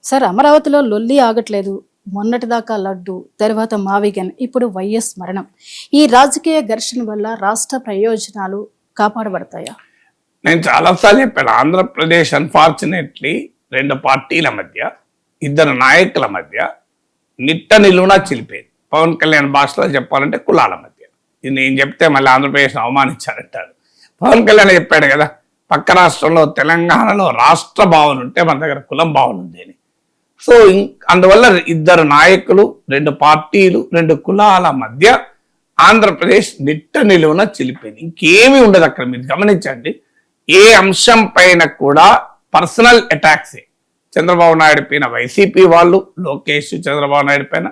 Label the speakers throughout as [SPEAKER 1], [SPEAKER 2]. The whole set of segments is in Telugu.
[SPEAKER 1] సార్, అమరావతిలో లొల్లి ఆగట్లేదు. మొన్నటిదాకా లడ్డు, తర్వాత మావిగన్, ఇప్పుడు వైఎస్ మరణం. ఈ రాజకీయ ఘర్షణ వల్ల రాష్ట్ర ప్రయోజనాలు కాపాడబడతాయా?
[SPEAKER 2] నేను చాలాసార్లు చెప్పాను. ఆంధ్రప్రదేశ్ అన్ఫార్చునేట్లీ రెండు పార్టీల మధ్య, ఇద్దరు నాయకుల మధ్య నిట్ట నిలువునా చిలిపేది. పవన్ కళ్యాణ్ భాషలో చెప్పాలంటే కులాల మధ్య. ఇది నేను చెప్తే మళ్ళీ ఆంధ్రప్రదేశ్ అవమానించారంటారు. పవన్ కళ్యాణ్ చెప్పాడు కదా, పక్క రాష్ట్రంలో తెలంగాణలో రాష్ట్ర భావన ఉంటే మన దగ్గర కులం భావన ఉంది అని. సో అందువల్ల ఇద్దరు నాయకులు, రెండు పార్టీలు, రెండు కులాల మధ్య ఆంధ్రప్రదేశ్ నిట్ట నిలువున చిలిపోయింది. ఇంకేమీ ఉండదు అక్కడ. మీరు గమనించండి, ఏ అంశం పైన కూడా పర్సనల్ అటాక్సే. చంద్రబాబు నాయుడు పైన వైసీపీ వాళ్ళు, లోకేష్ చంద్రబాబు నాయుడు పైన,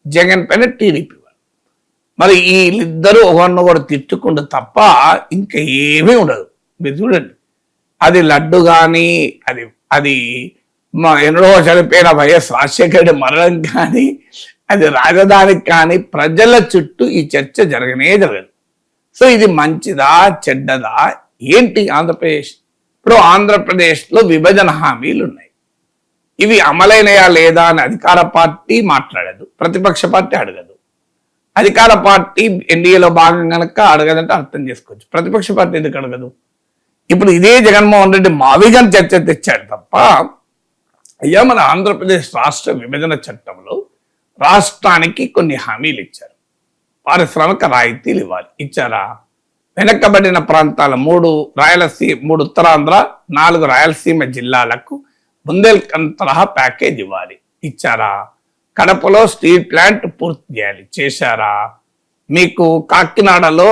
[SPEAKER 2] జగన్ పైన టీడీపీ వాళ్ళు. మరి వీళ్ళిద్దరూ ఒకరినొకరు తిట్టుకుంటూ తప్ప ఇంకా ఏమీ ఉండదు. మీరు చూడండి, అది లడ్డు కానీ, అది ఎన్నడో చనిపోయిన వైఎస్ రాజశేఖర రెడ్డి మరణం కానీ, అది రాజధానికి కానీ ప్రజల చుట్టూ ఈ చర్చ జరగనే జరగదు. సో ఇది మంచిదా చెడ్డదా ఏంటి? ఆంధ్రప్రదేశ్ ఇప్పుడు ఆంధ్రప్రదేశ్లో విభజన హామీలు ఉన్నాయి. ఇవి అమలైనయా లేదా అని అధికార పార్టీ మాట్లాడదు, ప్రతిపక్ష పార్టీ అడగదు. అధికార పార్టీ ఎన్డీఏలో భాగం కనుక అడగదంటే అర్థం చేసుకోవచ్చు. ప్రతిపక్ష పార్టీ ఎందుకు అడగదు? ఇప్పుడు ఇదే జగన్మోహన్ రెడ్డి మావిగన్ చర్చ తెచ్చాడు తప్ప, అయ్యా మన ఆంధ్రప్రదేశ్ రాష్ట్ర విభజన చట్టంలో రాష్ట్రానికి కొన్ని హామీలు ఇచ్చారు. పారిశ్రామిక రాయితీలు ఇచ్చారా? వెనక్కబడిన ప్రాంతాల 3 ఉత్తరాంధ్ర, 4 రాయలసీమ జిల్లాలకు బుందేల్ఖండ్ తరహా ప్యాకేజ్ ఇచ్చారా? కడపలో స్టీల్ ప్లాంట్ పూర్తి చేయాలి, చేశారా? మీకు కాకినాడలో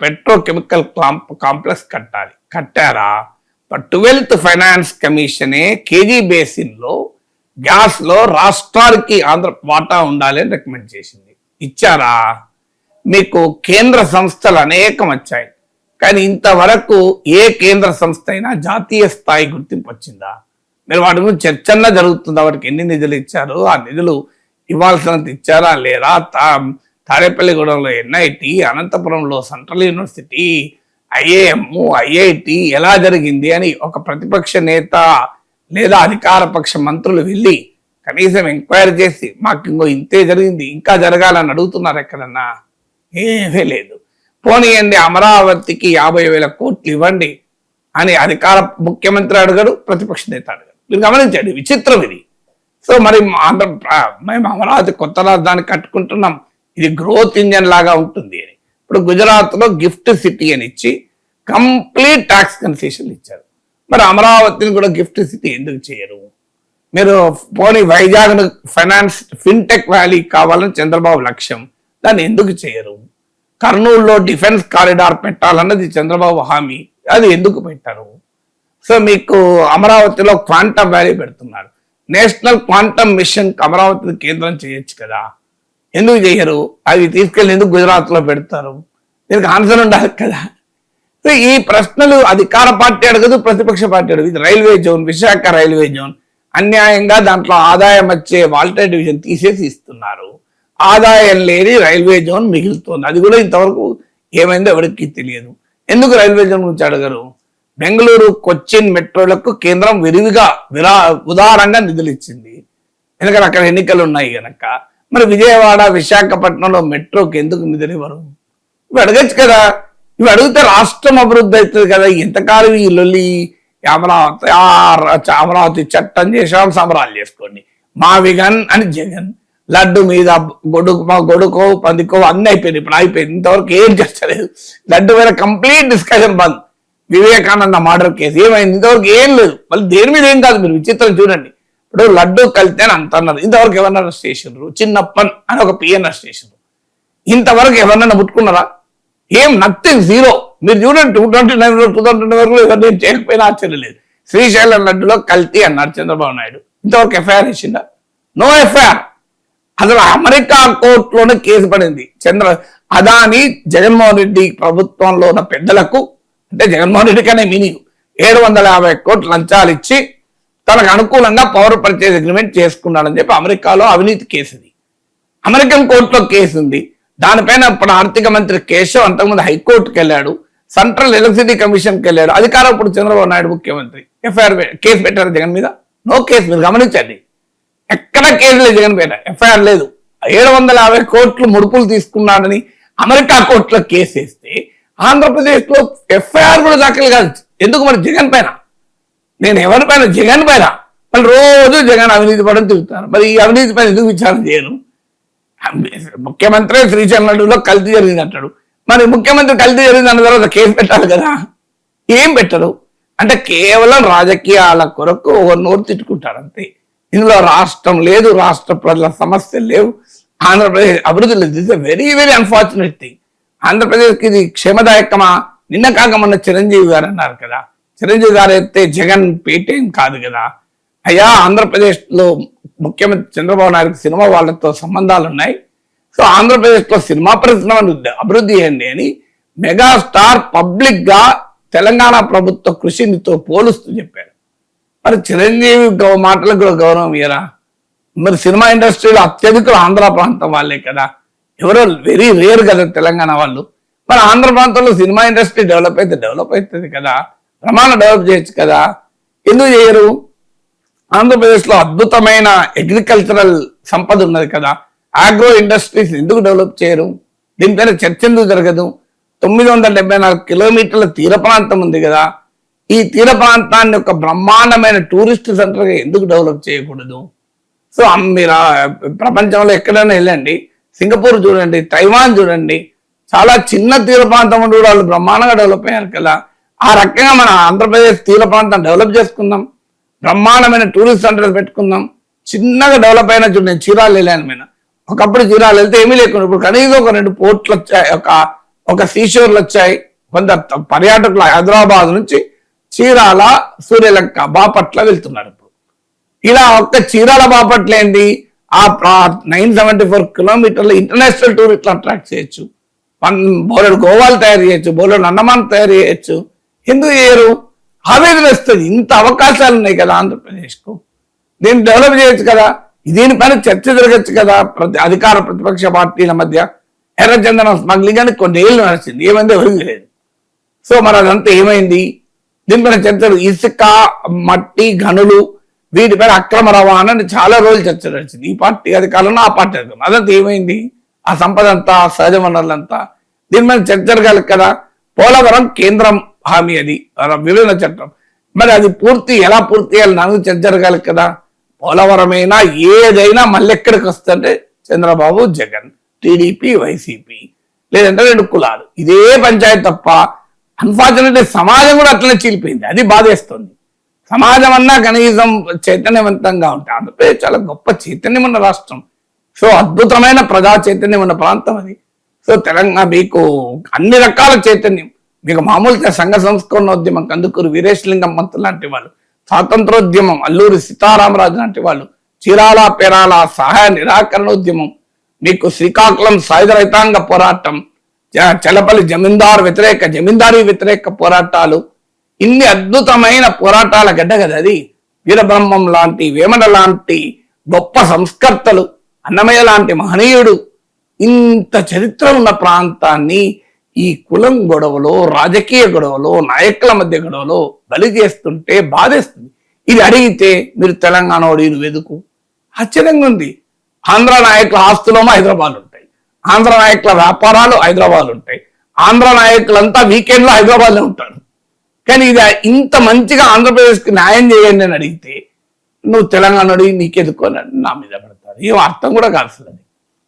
[SPEAKER 2] పెట్రోకెమికల్ కాంప్లెక్స్ కట్టారా? 12th ఫైనాన్స్ కమిషనే కేజీ బేసిన్లో గ్యాస్లో రాష్ట్రానికి ఆంధ్ర వాటా ఉండాలి అని రికమెండ్ చేసింది, ఇచ్చారా? మీకు కేంద్ర సంస్థలు అనేకం వచ్చాయి, కానీ ఇంతవరకు ఏ కేంద్ర సంస్థ అయినా జాతీయ స్థాయి గుర్తింపు వచ్చిందా? మీరు వాటి గురించి చర్చన్నా జరుగుతుందా? వాటికి ఎన్ని నిధులు ఇచ్చారు, ఆ నిధులు ఇవ్వాల్సినంత ఇచ్చారా లేరా? తాడేపల్లిగూడెంలో ఎన్ఐటి, అనంతపురంలో సెంట్రల్ యూనివర్సిటీ, ఐఏఎం, ఐఐటి ఎలా జరిగింది అని ఒక ప్రతిపక్ష నేత లేదా అధికార పక్ష మంత్రులు వెళ్ళి కనీసం ఎంక్వైరీ చేసి మాకు ఇంకో ఇంతే జరిగింది, ఇంకా జరగాలని అడుగుతున్నారు ఎక్కడన్నా? ఏమీ లేదు. పోనీయండి, అమరావతికి 50,000 కోట్లు ఇవ్వండి అని అధికార ముఖ్యమంత్రి అడగడు, ప్రతిపక్ష నేత అడగడు. మీరు గమనించండి, విచిత్రం ఇది. సో మరి మేము అమరావతి కొత్త రాజధాని కట్టుకుంటున్నాం, ఇది గ్రోత్ ఇంజన్ లాగా ఉంటుంది అని. ఇప్పుడు గుజరాత్లో గిఫ్ట్ సిటీ అని ఇచ్చి కంప్లీట్ ట్యాక్స్ కన్సెషన్ ఇచ్చారు. మరి అమరావతిని కూడా గిఫ్ట్ సిటీ ఎందుకు చేయరు? మీరు పోనీ వైజాగ్ను ఫైనాన్స్ ఫిన్టెక్ వ్యాలీ కావాలని చంద్రబాబు లక్ష్యం, దాన్ని ఎందుకు చేయరు? కర్నూలులో డిఫెన్స్ కారిడార్ పెట్టాలన్నది చంద్రబాబు హామీ, అది ఎందుకు పెట్టారు? సో మీకు అమరావతిలో క్వాంటమ్ వ్యాలీ పెడుతున్నారు. నేషనల్ క్వాంటమ్ మిషన్ అమరావతిని కేంద్రం చేయొచ్చు కదా, ఎందుకు చేయరు? అవి తీసుకెళ్ళి ఎందుకు గుజరాత్లో పెడతారు? దీనికి ఆన్సర్ ఉండాలి కదా. సో ఈ ప్రశ్నలు అధికార పార్టీ అడగదు, ప్రతిపక్ష పార్టీ అడగదు. ఇది railway zone, Visakha railway zone అన్యాయంగా దాంట్లో ఆదాయం వచ్చే వాల్టర్ డివిజన్ తీసేసి ఇస్తున్నారు. ఆదాయం లేని రైల్వే జోన్ మిగులుతోంది, అది కూడా ఇంతవరకు ఏమైందో ఎవరికి తెలియదు. ఎందుకు రైల్వే జోన్ గురించి అడగరు? బెంగళూరు, కొచ్చిన్ మెట్రోలకు కేంద్రం విరివిగా ఉదారంగా నిధులు ఇచ్చింది, ఎందుకంటే అక్కడ ఎన్నికలు ఉన్నాయి కనుక. మరి విజయవాడ, విశాఖపట్నంలో మెట్రోకి ఎందుకు నిధులు ఇవ్వరు? ఇవి అడగచ్చు కదా. ఇవి అడిగితే రాష్ట్రం అభివృద్ధి అవుతుంది కదా. ఎంతకాలం ఈ లొల్లి? అమరావతి చట్టం చేసాం, సంబరాలు చేసుకోండి. మావిగన్ అని జగన్, లడ్డు మీద గొడుకో పందికో అన్ని అయిపోయింది. ఇప్పుడు అయిపోయింది, ఇంతవరకు ఏం చేస్తలేదు. లడ్డు మీద కంప్లీట్ డిస్కషన్ బంద్. వివేకానంద మర్డర్ కేసు ఏమైంది? ఇంతవరకు ఏం లేదు. మళ్ళీ దేని మీద ఏం కాదు. మీరు విచిత్రం చూడండి. ఇప్పుడు లడ్డు కలితే అని అంటున్నారు, ఇంతవరకు ఎవరన్నా అరెస్ట్ చేసిండ్రు? చిన్నప్పన్ అని ఒక పిఎన్ అరెస్ట్ చేసిండ్రు, ఇంతవరకు ఎవరన్నా ముట్టుకున్నారా? ఏం, నథింగ్, జీరో. మీరు చూడండి, 2029 వరకు ఎవరు చేయకపోయినా ఆశ్చర్యం లేదు. శ్రీశైలం లడ్డులో కల్తీ అన్నారు చంద్రబాబు నాయుడు, ఇంతవరకు ఎఫ్ఐఆర్ ఇచ్చిందా? No FIR. అసలు అమెరికా కోర్టులోనే కేసు పడింది. అదాని జగన్మోహన్ రెడ్డి ప్రభుత్వంలో ఉన్న పెద్దలకు, అంటే జగన్మోహన్ రెడ్డి కనే మీనింగ్, 750 కోట్లు లంచాలు ఇచ్చి తనకు అనుకూలంగా పవర్ పర్చేజ్ అగ్రిమెంట్ చేసుకున్నాడని చెప్పి అమెరికాలో అవినీతి కేసు ఉంది. అమెరికన్ కోర్టులో కేసు ఉంది. దానిపైన ఇప్పుడు ఆర్థిక మంత్రి కేశవ్ అంతకుముందు హైకోర్టుకి వెళ్ళాడు, సెంట్రల్ ఎలక్ట్రిసిటీ కమిషన్కి వెళ్ళాడు. అధికారం ఇప్పుడు చంద్రబాబు నాయుడు ముఖ్యమంత్రి. ఎఫ్ఐఆర్ కేసు పెట్టారు జగన్ మీద? No case. మీరు గమనించండి. ఎక్కడ కేసు లేదు జగన్ పైన, ఎఫ్ఐఆర్ లేదు. 750 కోట్లు ముడుపులు తీసుకున్నాడని అమెరికా కోర్టులో కేసు వేస్తే ఆంధ్రప్రదేశ్ లో ఎఫ్ఐఆర్ కూడా దాఖలు కాదు. ఎందుకు మరి జగన్ పైన? నేను ఎవరి పైన? జగన్ పైన. మరి రోజు జగన్ అవినీతి పడని తిరుగుతారు. మరి ఈ అవినీతి పైన ఎందుకు విచారణ చేయను? ముఖ్యమంత్రి శ్రీశైలంలో కల్తీ జరిగింది అంటాడు. మరి ముఖ్యమంత్రి కల్తీ జరిగింది అన్న తర్వాత కేసు పెట్టాలి కదా, ఏం పెట్టరు. అంటే కేవలం రాజకీయాల కొరకు ఒక నోరు తిట్టుకుంటారు అంతే. ఇందులో రాష్ట్రం లేదు, రాష్ట్ర ప్రజల సమస్యలు లేవు, ఆంధ్రప్రదేశ్ అభివృద్ధి లేదు. It's a very very unfortunate thing. ఆంధ్రప్రదేశ్కి ఇది క్షేమదాయకమా? నిన్న కాక మొన్న చిరంజీవి గారు అన్నారు కదా, చిరంజీవి గారు అయితే జగన్ పేటేం కాదు కదా. అయ్యా, ఆంధ్రప్రదేశ్ లో ముఖ్యమంత్రి చంద్రబాబు నాయుడు సినిమా వాళ్ళతో సంబంధాలు ఉన్నాయి. సో ఆంధ్రప్రదేశ్ లో సినిమా పరిశ్రమను అభివృద్ధి చేయండి అని మెగాస్టార్ పబ్లిక్ గా తెలంగాణ ప్రభుత్వ కృషితో పోలుస్తూ చెప్పారు. మరి చిరంజీవి మాటలకు కూడా గౌరవం ఇయ్యరా? మరి సినిమా ఇండస్ట్రీలో అత్యధికులు ఆంధ్ర ప్రాంతం వాళ్ళే కదా, ఎవరో వెరీ రేర్ కదా తెలంగాణ వాళ్ళు. మరి ఆంధ్ర ప్రాంతంలో సినిమా ఇండస్ట్రీ డెవలప్ అవుతుంది కదా, ప్రమాణం డెవలప్ చేయొచ్చు కదా, ఎందుకు చేయరు? ఆంధ్రప్రదేశ్లో అద్భుతమైన అగ్రికల్చరల్ సంపద ఉన్నది కదా, ఆగ్రో ఇండస్ట్రీస్ ఎందుకు డెవలప్ చేయరు? దీనిపైన చర్చ ఎందుకు జరగదు? 974 కిలోమీటర్ల తీర ప్రాంతం ఉంది కదా, ఈ తీర ప్రాంతాన్ని ఒక బ్రహ్మాండమైన టూరిస్ట్ సెంటర్గా ఎందుకు డెవలప్ చేయకూడదు? సో మీరు ప్రపంచంలో ఎక్కడైనా వెళ్ళండి, సింగపూర్ చూడండి, తైవాన్ చూడండి, చాలా చిన్న తీర ప్రాంతం కూడా వాళ్ళు బ్రహ్మాండంగా డెవలప్ అయ్యారు కదా. ఆ రకంగా మన ఆంధ్రప్రదేశ్ తీర ప్రాంతం డెవలప్ చేసుకుందాం, బ్రహ్మాండమైన టూరిస్ట్ సెంటర్స్ పెట్టుకుందాం. చిన్నగా డెవలప్ అయినా చూడండి, చీరాలు వెళ్ళాను నేను. ఒకప్పుడు చీరాలు వెళ్తే ఏమీ లేకుండా ఇప్పుడు కనీసం ఒక 2 పోర్ట్లు వచ్చాయి, ఒక సీషోర్లు వచ్చాయి. కొంత పర్యాటకులు హైదరాబాద్ నుంచి చీరాల, సూర్యలంక, బాపట్ల వెళ్తున్నారు. ఇప్పుడు ఇలా ఒక్క చీరాల బాపట్ల ఏంటి, ఆ 974 కిలోమీటర్ల ఇంటర్నేషనల్ టూరిస్టులు అట్రాక్ట్ చేయొచ్చు. బోలెడు గోవాలు తయారు చేయొచ్చు, బోలెడు అన్నమాన్ తయారు చేయొచ్చు. ఎందుకు చేయరు? ఆవేదన వస్తుంది. ఇంత అవకాశాలు ఉన్నాయి కదా ఆంధ్రప్రదేశ్కు, దీన్ని డెవలప్ చేయొచ్చు కదా. దీనిపైన చర్చ జరగచ్చు కదా అధికార ప్రతిపక్ష పార్టీల మధ్య. ఎర్రచందనం స్మగ్లింగ్ అని కొన్ని ఏళ్ళు నడిచింది, ఏమైంది ఎవరికి లేదు. సో మరి అదంతా ఏమైంది? దీనిపైన చర్చలు, ఇసుక, మట్టి, గనులు, వీటిపైన అక్రమ రవాణా అని చాలా రోజులు చర్చ నడిచింది. ఈ పార్టీ అధికారంలో, ఆ పార్టీ అధికారం, అదంతా ఏమైంది? ఆ సంపద అంతా, సహజ వనరులంతా దీనిపైన చర్చ జరగాలి కదా. పోలవరం కేంద్రం హామీ, అది విభజన చట్టం, మరి అది ఎలా పూర్తి చేయాలి నాకు చర్చ జరగాలి కదా. పోలవరమైనా ఏదైనా మళ్ళీ ఎక్కడికి వస్తుంటే చంద్రబాబు, జగన్, టీడీపీ, వైసీపీ, లేదంటే 2 కులాలు, ఇదే పంచాయతీ తప్ప. అన్ఫార్చునేట్లీ సమాజం కూడా అట్లనే చీలిపోయింది, అది బాధేస్తుంది. సమాజం అన్నా కనీసం చైతన్యవంతంగా ఉంటాయి. ఆంధ్రప్రదేశ్ చాలా గొప్ప చైతన్యం ఉన్న రాష్ట్రం. సో అద్భుతమైన ప్రజా చైతన్యం ఉన్న ప్రాంతం అది. సో తెలంగాణ మీకు అన్ని రకాల చైతన్యం, మీకు మామూలుగా సంఘ సంస్కరణోద్యమం కందుకూరు వీరేశలింగం పంతులు లాంటి వాళ్ళు, స్వాతంత్రోద్యమం అల్లూరి సీతారామరాజు లాంటి వాళ్ళు, చీరాల పేరాల సహాయ నిరాకరణోద్యమం, మీకు శ్రీకాకుళం సాయుధ రైతాంగ పోరాటం, చలపల్లి జమీందారీ వ్యతిరేక పోరాటాలు, ఇన్ని అద్భుతమైన పోరాటాల గడ్డ కదా అది. వీరబ్రహ్మం లాంటి, వేమన లాంటి గొప్ప సంస్కర్తలు, అన్నమయ్య లాంటి మహనీయుడు, ఇంత చరిత్ర ఉన్న ప్రాంతాన్ని ఈ కులం గొడవలో, రాజకీయ గొడవలో, నాయకుల మధ్య గొడవలో బలి చేస్తుంటే బాధేస్తుంది. ఇది అడిగితే మీరు తెలంగాణ వాడు వెదుకు, ఆశ్చర్యంగా ఉంది. ఆంధ్ర నాయకుల ఆస్తులేమో హైదరాబాద్ ఉంటాయి, ఆంధ్ర నాయకుల వ్యాపారాలు హైదరాబాద్ ఉంటాయి, ఆంధ్ర నాయకులంతా వీకెండ్లో హైదరాబాద్లో ఉంటారు. కానీ ఇది ఇంత మంచిగా ఆంధ్రప్రదేశ్కి న్యాయం చేయండి అని అడిగితే నువ్వు తెలంగాణ అడిగి నీకెదుకోని నా మీద పడతారు. ఏం అర్థం కూడా కాదు.